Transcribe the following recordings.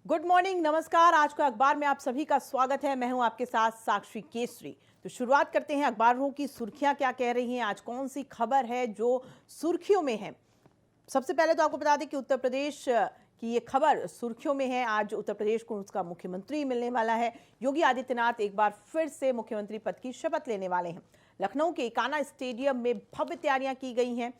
Good morning, नमस्कार। आज का अखबार में आप सभी का स्वागत है। मैं हूं आपके साथ साक्षी केसरी। तो शुरुआत करते हैं अखबारों की सुर्खियां क्या कह रही हैं, आज कौन सी खबर है जो सुर्खियों में है। सबसे पहले तो आपको बता दें कि उत्तर प्रदेश की ये खबर सुर्खियों में है। आज उत्तर प्रदेश को उसका मुख्यमंत्री मिलने वाला है। योगी आदित्यनाथ एक बार फिर से मुख्यमंत्री पद की शपथ लेने वाले हैं। लखनऊ के इकाना स्टेडियम में भव्य तैयारियां की गई हैं।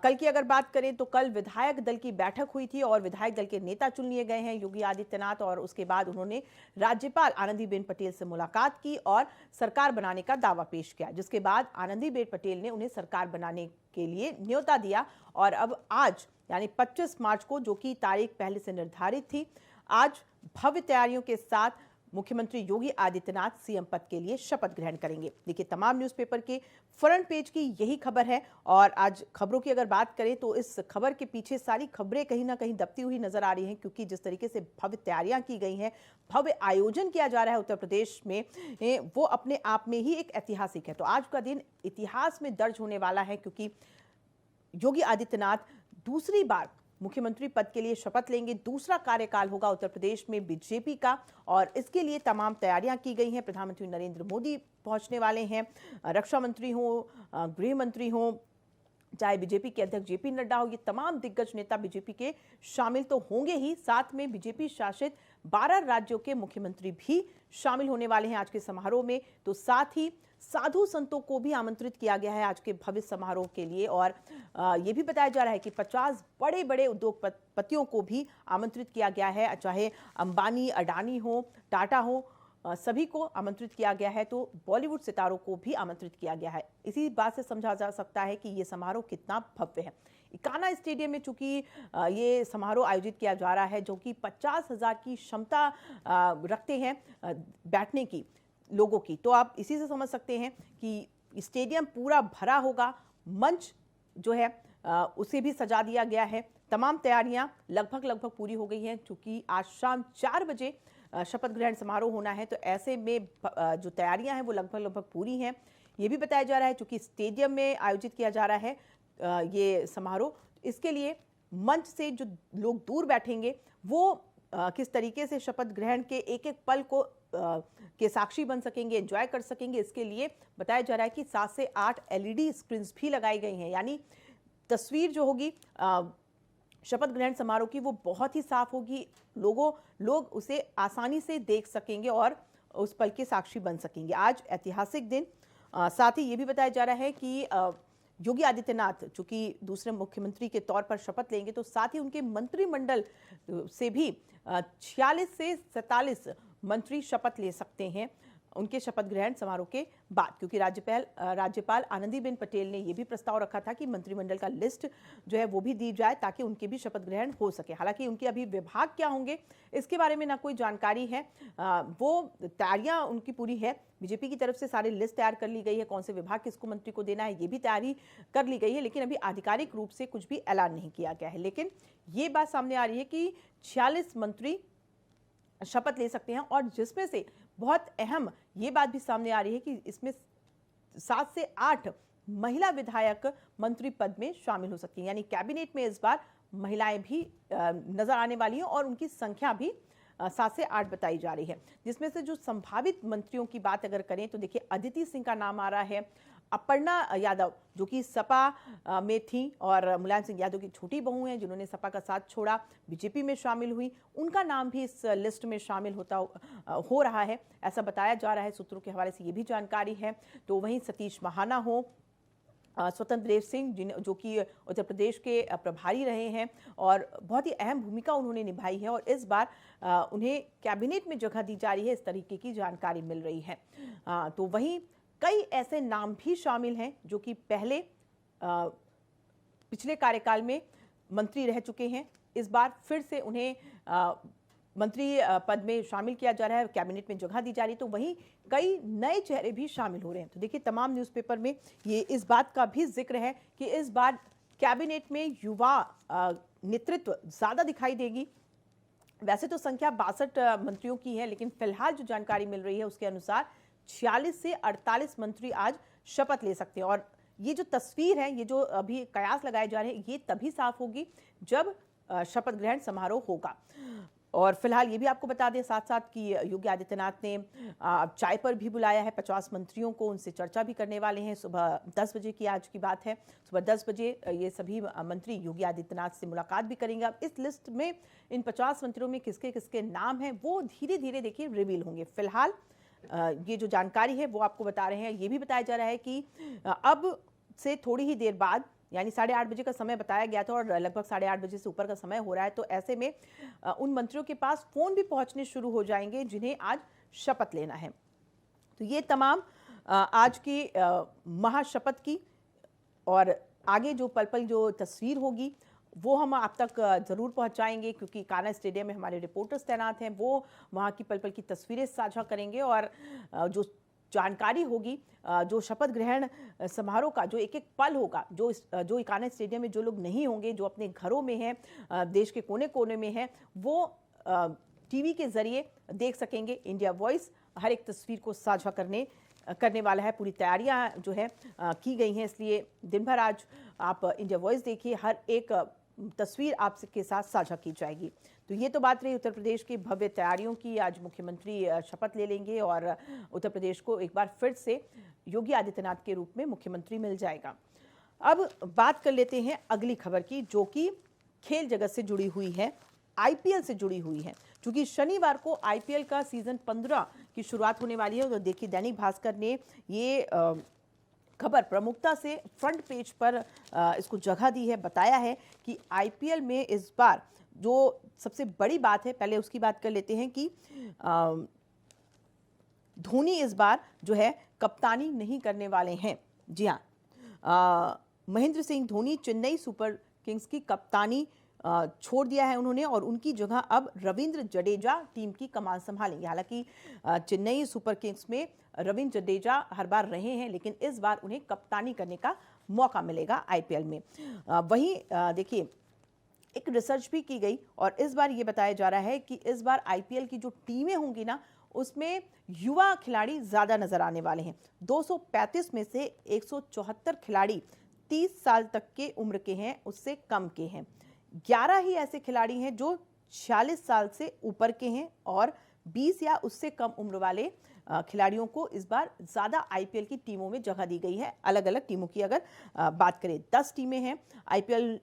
कल की अगर बात करें तो कल विधायक दल की बैठक हुई थी और विधायक दल के नेता चुन लिए गए हैं योगी आदित्यनाथ, और उसके बाद उन्होंने राज्यपाल आनंदीबेन पटेल से मुलाकात की और सरकार बनाने का दावा पेश किया, जिसके बाद आनंदीबेन पटेल ने उन्हें सरकार बनाने के लिए न्योता दिया। और अब आज यानी 25 मार्च को, जो कि तारीख पहले से निर्धारित थी, आज भव्य तैयारियों के साथ मुख्यमंत्री योगी आदित्यनाथ सीएम पद के लिए शपथ ग्रहण करेंगे। देखिए, तमाम न्यूज़पेपर के फ्रंट पेज की यही खबर है। और आज खबरों की अगर बात करें तो इस खबर के पीछे सारी खबरें कहीं ना कहीं दबती हुई नजर आ रही हैं, क्योंकि जिस तरीके से भव्य तैयारियां की गई हैं, भव्य आयोजन किया जा रहा है उत्तर प्रदेश में, वो अपने आप में ही एक ऐतिहासिक है। तो आज का दिन इतिहास में दर्ज होने वाला है, क्योंकि योगी आदित्यनाथ दूसरी बार मुख्यमंत्री पद के लिए शपथ लेंगे। दूसरा कार्यकाल होगा उत्तर प्रदेश में बीजेपी का, और इसके लिए तमाम तैयारियां की गई हैं। प्रधानमंत्री नरेंद्र मोदी पहुंचने वाले हैं, रक्षा मंत्री हो, गृह मंत्री हो, चाहे बीजेपी के अध्यक्ष जेपी नड्डा हो, ये तमाम दिग्गज नेता बीजेपी के शामिल तो होंगे ही, साथ में बीजेपी शासित 12 राज्यों के मुख्यमंत्री भी शामिल होने वाले हैं आज के समारोह में। तो साथ ही साधु संतों को भी आमंत्रित किया गया है आज के भव्य समारोह के लिए। और ये भी बताया जा रहा है कि 50 बड़े बड़े उद्योगपतियों को भी आमंत्रित किया गया है, चाहे अंबानी, अडानी हो, टाटा हो, सभी को आमंत्रित किया गया है। तो बॉलीवुड सितारों को भी आमंत्रित किया गया है। इसी बात से समझा जा सकता है कि ये समारोह कितना भव्य है। इकाना स्टेडियम में चूंकि ये समारोह आयोजित किया जा रहा है, जो कि 50,000 की क्षमता रखते हैं बैठने की, लोगों की, तो आप इसी से समझ सकते हैं कि स्टेडियम पूरा भरा होगा। मंच जो है उसे भी सजा दिया गया है। तमाम तैयारियां लगभग पूरी हो गई हैं। चूंकि आज शाम 4 बजे शपथ ग्रहण समारोह होना है, तो ऐसे में जो तैयारियां हैं वो लगभग पूरी हैं। ये भी बताया जा रहा है, चूंकि स्टेडियम में आयोजित किया जा रहा है ये समारोह, इसके लिए मंच से जो लोग दूर बैठेंगे वो किस तरीके से शपथ ग्रहण के एक एक पल को के साक्षी बन सकेंगे, एंजॉय कर सकेंगे, इसके लिए बताया जा रहा है कि 7 से 8 एलईडी स्क्रीन भी लगाई गई हैं। यानी तस्वीर जो होगी शपथ ग्रहण समारोह की, वो बहुत ही साफ होगी। लोग उसे आसानी से देख सकेंगे और उस पल के साक्षी बन सकेंगे। आज ऐतिहासिक दिन। साथ ही ये भी बताया जा रहा है कि योगी आदित्यनाथ चूंकि दूसरे मुख्यमंत्री के तौर पर शपथ लेंगे, तो साथ ही उनके मंत्रिमंडल से भी 46 से 47 मंत्री शपथ ले सकते हैं उनके शपथ ग्रहण समारोह के बाद, क्योंकि राज्यपाल आनंदीबेन पटेल ने यह भी प्रस्ताव रखा था कि मंत्रिमंडल का लिस्ट जो है वो भी दी जाए, ताकि उनके भी शपथ ग्रहण हो सके। हालांकि उनके अभी विभाग क्या होंगे इसके बारे में ना कोई जानकारी है। वो तैयारियां उनकी पूरी है। बीजेपी की तरफ से सारी लिस्ट तैयार कर ली गई है, कौन से विभाग किसको मंत्री को देना है ये भी तैयारी कर ली गई है, लेकिन अभी आधिकारिक रूप से कुछ भी ऐलान नहीं किया गया है। लेकिन ये बात सामने आ रही है कि 46 मंत्री शपथ ले सकते हैं, और जिसमें से बहुत अहम ये बात भी सामने आ रही है कि इसमें 7 से 8 महिला विधायक मंत्री पद में शामिल हो सकती हैं। यानी कैबिनेट में इस बार महिलाएं भी नजर आने वाली हैं, और उनकी संख्या भी 7 से 8 बताई जा रही है। जिसमें से जो संभावित मंत्रियों की बात अगर करें तो देखिए, अदिति सिंह का नाम आ रहा है, अपर्णा यादव जो कि सपा में थी और मुलायम सिंह यादव की छोटी बहू हैं, जिन्होंने सपा का साथ छोड़ा, बीजेपी में शामिल हुई, उनका नाम भी इस लिस्ट में शामिल हो रहा है, ऐसा बताया जा रहा है। सूत्रों के हवाले से ये भी जानकारी है। तो वहीं सतीश महाना हो, स्वतंत्र देव सिंह जो कि उत्तर प्रदेश के प्रभारी रहे हैं और बहुत ही अहम भूमिका उन्होंने निभाई है, और इस बार उन्हें कैबिनेट में जगह दी जा रही है, इस तरीके की जानकारी मिल रही है। तो वहीं कई ऐसे नाम भी शामिल हैं जो कि पहले पिछले कार्यकाल में मंत्री रह चुके हैं। इस बार फिर से उन्हें मंत्री पद में शामिल किया जा रहा है, कैबिनेट में जगह दी जा रही है। तो वहीं कई नए चेहरे भी शामिल हो रहे हैं। तो देखिए, तमाम न्यूज़पेपर में ये इस बात का भी जिक्र है कि इस बार कैबिनेट में युवा नेतृत्व ज्यादा दिखाई देगी। वैसे तो संख्या 62 मंत्रियों की है, लेकिन फिलहाल जो जानकारी मिल रही है उसके अनुसार 46 से 48 मंत्री आज शपथ ले सकते हैं। और ये जो तस्वीर है, ये जो अभी कयास लगाए जा रहे हैं, ये तभी साफ होगी जब शपथ ग्रहण समारोह होगा। और फिलहाल ये भी आपको बता दें साथ साथ कि योगी आदित्यनाथ ने चाय पर भी बुलाया है 50 मंत्रियों को, उनसे चर्चा भी करने वाले हैं। सुबह 10 बजे की आज की बात है, सुबह 10 बजे ये सभी मंत्री योगी आदित्यनाथ से मुलाकात भी करेंगे। अब इस लिस्ट में इन 50 मंत्रियों में किसके किसके नाम हैं वो धीरे धीरे देखिए रिवील होंगे। फिलहाल ये जो जानकारी है वो आपको बता रहे हैं। ये भी बताया जा रहा है कि अब से थोड़ी ही देर बाद यानी 8:30 बजे का समय बताया गया था और लगभग 8:30 बजे से ऊपर का समय हो रहा है, तो ऐसे में उन मंत्रियों के पास फोन भी पहुंचने शुरू हो जाएंगे जिन्हें आज शपथ लेना है। तो ये तमाम आज की महाशपथ की और आगे जो पल पल जो तस्वीर होगी वो हम आप तक ज़रूर पहुंचाएंगे, क्योंकि कान्हा स्टेडियम में हमारे रिपोर्टर्स तैनात हैं, वो वहां की पल पल की तस्वीरें साझा करेंगे और जो जानकारी होगी, जो शपथ ग्रहण समारोह का जो एक एक पल होगा, जो कान्हा स्टेडियम में जो लोग नहीं होंगे, जो अपने घरों में हैं, देश के कोने कोने में हैं, वो टीवी के जरिए देख सकेंगे। इंडिया वॉइस हर एक तस्वीर को साझा करने वाला है। पूरी तैयारियां जो है की गई हैं, इसलिए दिन भर आज आप इंडिया वॉइस देखिए, हर एक तस्वीर आपके साथ साझा की जाएगी। तो ये तो बात रही उत्तर प्रदेश की भव्य तैयारियों की। आज मुख्यमंत्री शपथ ले लेंगे और उत्तर प्रदेश को एक बार फिर से योगी आदित्यनाथ के रूप में मुख्यमंत्री मिल जाएगा। अब बात कर लेते हैं अगली खबर की, जो कि खेल जगत से जुड़ी हुई है, आईपीएल से जुड़ी हुई है। क्योंकि शनिवार को आईपीएल का सीजन 15 की शुरुआत होने वाली है। तो देखिए दैनिक भास्कर ने ये खबर प्रमुखता से फ्रंट पेज पर इसको जगह दी है। बताया है कि आईपीएल में इस बार जो सबसे बड़ी बात है, पहले उसकी बात कर लेते हैं कि धोनी इस बार जो है कप्तानी नहीं करने वाले हैं। जी हाँ, महेंद्र सिंह धोनी चेन्नई सुपर किंग्स की कप्तानी छोड़ दिया है उन्होंने और उनकी जगह अब रविंद्र जडेजा टीम की कमान संभालेंगे। हालांकि चेन्नई सुपर किंग्स में रविंद्र जडेजा हर बार रहे हैं, लेकिन इस बार उन्हें कप्तानी करने का मौका मिलेगा आईपीएल में। वहीं देखिए एक रिसर्च भी की गई और इस बार ये बताया जा रहा है कि इस बार आईपीएल की जो टीमें होंगी ना, उसमें युवा खिलाड़ी ज्यादा नजर आने वाले हैं। 235 में से 174 खिलाड़ी 30 साल तक के उम्र के हैं, उससे कम के हैं। 11 ही ऐसे खिलाड़ी हैं जो 46 साल से ऊपर के हैं और 20 या उससे कम उम्र वाले खिलाड़ियों को इस बार ज्यादा आईपीएल की टीमों में जगह दी गई है। अलग अलग टीमों की अगर बात करें, 10 टीमें हैं आईपीएल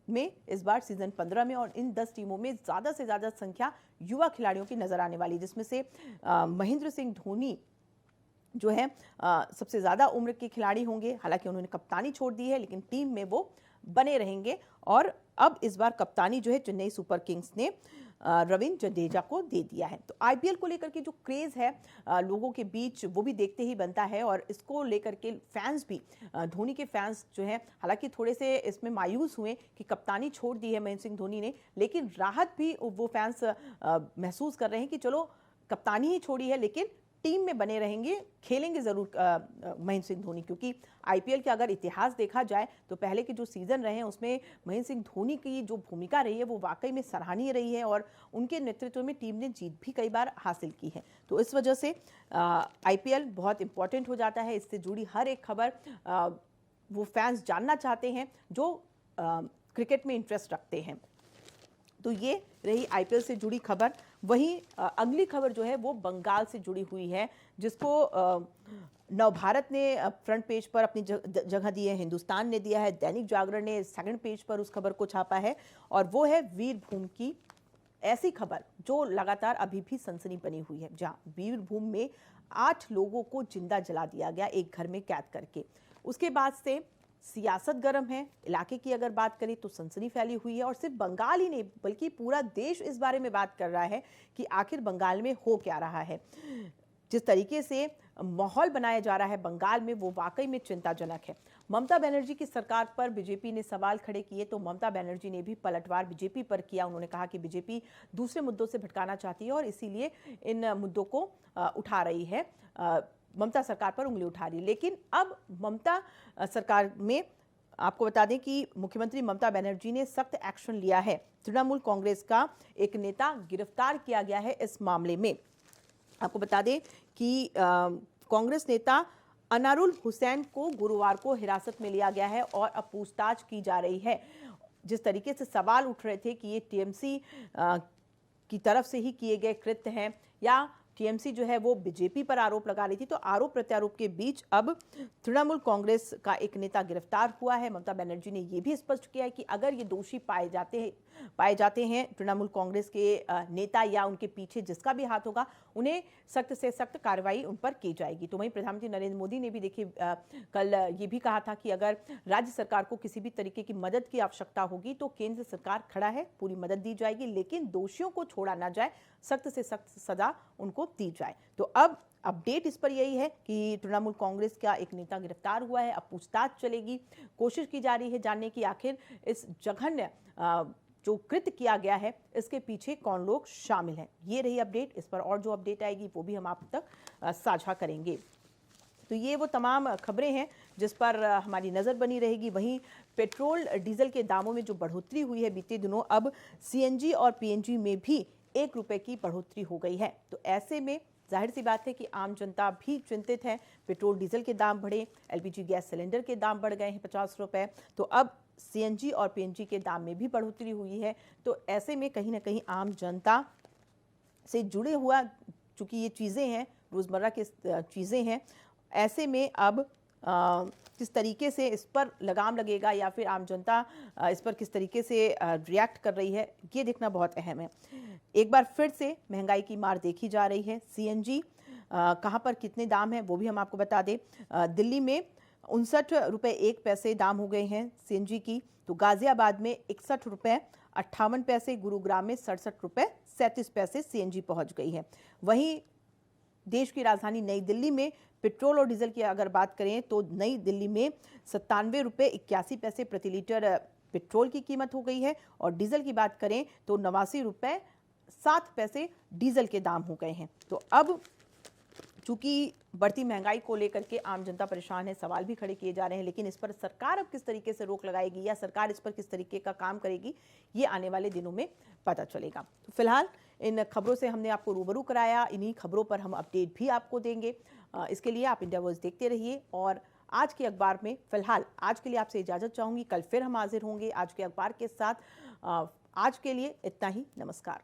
में इस बार सीजन 15 में और इन 10 टीमों में ज्यादा से ज्यादा संख्या युवा खिलाड़ियों की नजर आने वाली, जिसमें से महेंद्र सिंह धोनी जो है सबसे ज्यादा उम्र के खिलाड़ी होंगे। हालांकि उन्होंने कप्तानी छोड़ दी है, लेकिन टीम में वो बने रहेंगे और अब इस बार कप्तानी जो है चेन्नई सुपर किंग्स ने रविंद्र जडेजा को दे दिया है। तो आईपीएल को लेकर के जो क्रेज है लोगों के बीच, वो भी देखते ही बनता है और इसको लेकर के फैंस भी, धोनी के फैंस जो हैं, हालांकि थोड़े से इसमें मायूस हुए कि कप्तानी छोड़ दी है महेंद्र सिंह धोनी ने, लेकिन राहत भी वो फैंस महसूस कर रहे हैं कि चलो कप्तानी ही छोड़ी है लेकिन टीम में बने रहेंगे, खेलेंगे जरूर महेंद्र सिंह धोनी। क्योंकि आईपीएल का अगर इतिहास देखा जाए तो पहले के जो सीजन रहे हैं उसमें महेंद्र सिंह धोनी की जो भूमिका रही है वो वाकई में सराहनीय रही है और उनके नेतृत्व में टीम ने जीत भी कई बार हासिल की है। तो इस वजह से आईपीएल बहुत इंपॉर्टेंट हो जाता है। इससे जुड़ी हर एक खबर वो फैंस जानना चाहते हैं जो क्रिकेट में इंटरेस्ट रखते हैं। तो ये रही आईपीएल से जुड़ी खबर। वहीं अगली खबर जो है वो बंगाल से जुड़ी हुई है, जिसको नवभारत ने फ्रंट पेज पर अपनी जगह दी है, हिंदुस्तान ने दिया है, दैनिक जागरण ने सेकंड पेज पर उस खबर को छापा है और वो है वीरभूम की ऐसी खबर जो लगातार अभी भी सनसनी बनी हुई है, जहां वीरभूम में 8 लोगों को जिंदा जला दिया गया एक घर में कैद करके। उसके बाद से सियासत गर्म है। इलाके की अगर बात करें तो सनसनी फैली हुई है और सिर्फ बंगाल ही नहीं बल्कि पूरा देश इस बारे में बात कर रहा है कि आखिर बंगाल में हो क्या रहा है। जिस तरीके से माहौल बनाया जा रहा है बंगाल में वो वाकई में चिंताजनक है। ममता बनर्जी की सरकार पर बीजेपी ने सवाल खड़े किए तो ममता बनर्जी ने भी पलटवार बीजेपी पर किया। उन्होंने कहा कि बीजेपी दूसरे मुद्दों से भटकाना चाहती है और इसीलिए इन मुद्दों को उठा रही है, ममता सरकार पर उंगली उठा रही है। लेकिन अब ममता सरकार में आपको बता दें कि मुख्यमंत्री ममता बनर्जी ने सख्त एक्शन लिया है। तृणमूल कांग्रेस का एक नेता गिरफ्तार किया गया है इस मामले में। आपको बता दें कि कांग्रेस नेता अनारुल हुसैन को गुरुवार को हिरासत में लिया गया है और अब पूछताछ की जा रही है। जिस तरीके से सवाल उठ रहे थे कि ये टीएमसी की तरफ से ही किए गए कृत्य हैं या टीएमसी जो है वो बीजेपी पर आरोप लगा रही थी। तो आरोप प्रत्यारोप के बीच अब तृणमूल कांग्रेस का एक नेता गिरफ्तार हुआ है। ममता बनर्जी ने यह भी स्पष्ट किया है कि अगर ये दोषी पाए जाते हैं तृणमूल कांग्रेस के नेता या उनके पीछे जिसका भी हाथ होगा, उन्हें सख्त से सख्त कार्रवाई उन पर की जाएगी। तो वहीं प्रधानमंत्री नरेंद्र मोदी ने भी देखिए कल ये भी कहा था कि अगर राज्य सरकार को किसी भी तरीके की मदद की आवश्यकता होगी तो केंद्र सरकार खड़ा है, पूरी मदद दी जाएगी, लेकिन दोषियों को छोड़ा ना जाए, सख्त से सख्त सजा उनको दी जाए। तो अब अपडेट इस पर यही है कि तृणमूल कांग्रेस का एक नेता गिरफ्तार हुआ है। अब पूछताछ चलेगी, कोशिश की जा रही है जानने की आखिर इस जघन्य जो कृत्य किया गया है इसके पीछे कौन लोग शामिल हैं। ये रही अपडेट। इस पर और जो अपडेट आएगी वो भी हम आप तक साझा करेंगे। तो ये वो तमाम खबरें हैं जिस पर हमारी नज़र बनी रहेगी। वहीं पेट्रोल डीजल के दामों में जो बढ़ोतरी हुई है बीते दिनों, अब सीएनजी और पीएनजी में भी 1 रुपए की बढ़ोतरी हो गई है। तो ऐसे में जाहिर सी बात है कि आम जनता भी चिंतित है। पेट्रोल डीजल के दाम बढ़े, एलपीजी गैस सिलेंडर के दाम बढ़ गए हैं 50 रुपए, तो अब सीएनजी और पीएनजी के दाम में भी बढ़ोतरी हुई है। तो ऐसे में कहीं ना कहीं आम जनता से जुड़े हुआ, चूंकि ये चीज़ें हैं, रोज़मर्रा की चीज़ें हैं, ऐसे में अब किस तरीके से इस पर लगाम लगेगा या फिर आम जनता इस पर किस तरीके से रिएक्ट कर रही है, ये देखना बहुत अहम है। एक बार फिर से महंगाई की मार देखी जा रही है। सीएनजी कहाँ पर कितने दाम हैं वो भी हम आपको बता दें। दिल्ली में 59 रुपये 1 पैसे दाम हो गए हैं सीएनजी की। तो गाजियाबाद में 61 रुपये 58 पैसे, गुरुग्राम में 67 रुपये 37 पैसे सीएनजी पहुंच गई है। वहीं देश की राजधानी नई दिल्ली में पेट्रोल और डीजल की अगर बात करें तो नई दिल्ली में 97 रुपये 81 पैसे प्रति लीटर पेट्रोल की कीमत हो गई है और डीजल की बात करें तो 89 रुपये 7 पैसे डीजल के दाम हो गए हैं। तो अब चूंकि बढ़ती महंगाई को लेकर के आम जनता परेशान है, सवाल भी खड़े किए जा रहे हैं, लेकिन इस पर सरकार अब किस तरीके से रोक लगाएगी या सरकार इस पर किस तरीके का काम करेगी, ये आने वाले दिनों में पता चलेगा। तो फिलहाल इन खबरों से हमने आपको रूबरू कराया, इन्हीं खबरों पर हम अपडेट भी आपको देंगे। इसके लिए आप इंडिया वॉइस देखते रहिए और आज के अखबार में फिलहाल आज के लिए आपसे इजाजत चाहूंगी। कल फिर हम हाजिर होंगे आज के अखबार के साथ। आज के लिए इतना ही। नमस्कार।